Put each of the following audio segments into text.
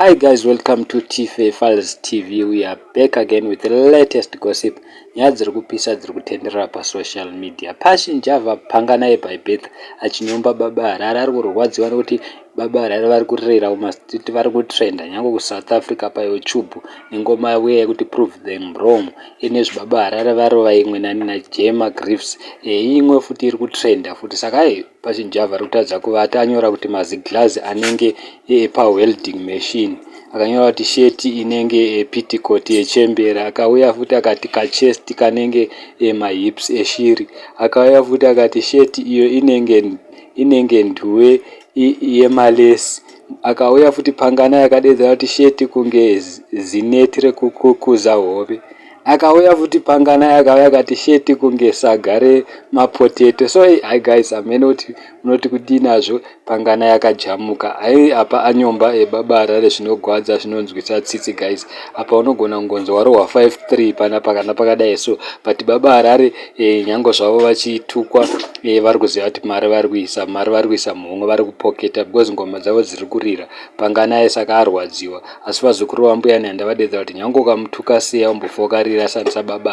Hi guys, welcome to Tife Files TV. We are back again with the latest gossip. Nyaya dziri kupisa dziri kutenderera pasocial media. Passion Java panganaye by birth achinyomba Baba Harare ari kurwadziwa nekuti Baba Harare vari kurera kumastiti vari kutrenda nyange kuSouth Africa paYouTube nengoma yavo yekuti prove them wrong. Inezvi Baba Harare varova imwe naJema Griffs imwe futi iri kutrenda futi saka Passion Java ari kutadza kuvata anyora kuti maziglass anenge pawelding machine, akanyora kuti sheti inenge petticoat yechembera, akauya futi akati kachest kanenge mahips eshiri, akauya futi akati sheti iyo inenge nduwe yemalesi, akauya futi pangana yakadedzera kuti sheti kunge zinet rekukukuzvisa hove, akauya futi pangana yakauya akati sheti kunge sagare mapotato. So hi guys, amene kuti munoti kudini nazvo pangana yakajamuka. Apa anyomba Baba Harare zvinogwadza zvinonzwisa tsitsi guys. Apa unogona kungonzwa waro wa 53 panapa kana pakadai so, but Baba Harare nyango zvavo vachitukwa vari kuziva kuti mari vari kuisa muhomwe, vari kupoketa because ngoma dzavo dziri kurira pangana saka arwadziwa. Asi vazukuru vambuya Nyanda vadedzera kuti nyange ukamutuka seya umbofokarira sandisa Baba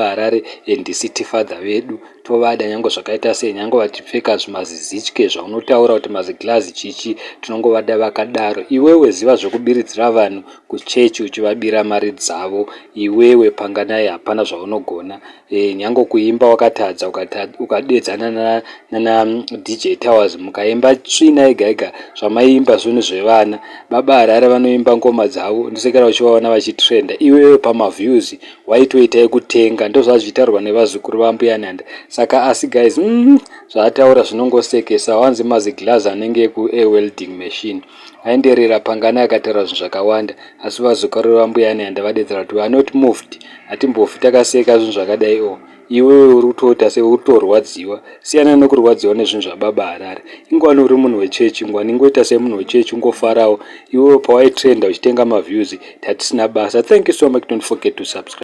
Harare ndisiti father vedu tovada nyange zvakaita sei, nyange vachipfeka zvimazizitye zvaunotaura kuti maziglass chichi tinongovada vakadaro. Iwewe ziva zvokubiridzira vanhu kuchechi uchivabira mari dzavo, iwewe panganaye hapana zvaunogona. Nyange kuimba wakatadza ukadedzana nana DJ Towers mukaimba tsvina ega zvamaimba zvinhu zvevana. Baba Harare vanoimba ngoma dzavo ndisekera uchivaona vachitrenda, iwewe pamaviews waitoita yekutenga. Ndozvazvitarwa nevazukuru vambuya Nyanda. Saka asi guys, zvaataura zvinongosekesa. Wanzi maziglass anenge welding machine aenderera pangana akataura zvinhu zvakawanda, asi vazukuru vambuya Nyanda vadedzera kuti we are not moved, hatimbofi takaseka zvinhu zvakadai. Iwewe uri kutota seuritorwadziwa, siyana nekurwadziwa nezvinhu zvaBaba Harare. Ingwani uri munhu wechechi, ngwani ngoita semunhu wechechi ungofarawo. Iwewe pawaitrenda uchitenga maviews tatisina basa. Thank you so much, don't forget to subscribe.